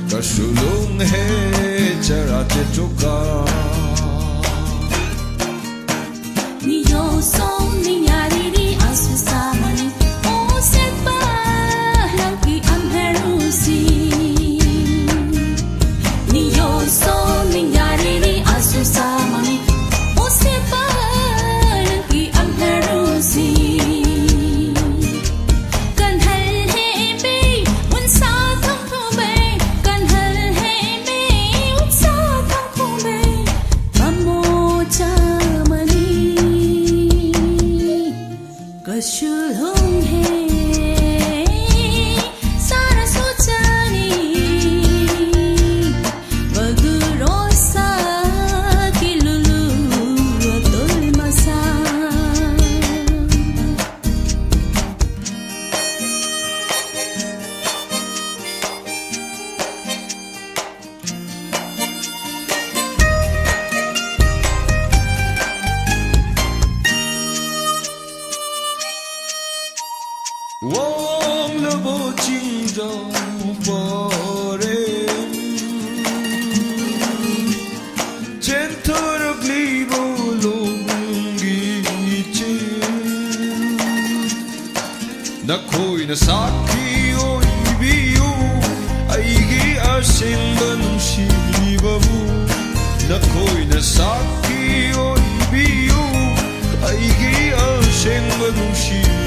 Kasulung he charate choka Ni yo som ni yari ri asu samani o sepa lang ki amherusi Ni yo som ni yari ri asu samani o sepa lang ki amherusi Kan hal he be un sa thang thu be kan hal he be un sa thang thu be Mamo cha Kasulung hai sara sochani bagurosa kilulu atul masa Wong lebo cinta pore Centor glibo longi ce Na koi na saki oi biu Aigi asimba nung shibabu Na koi na saki oi biu Aigi asimba nung shibabu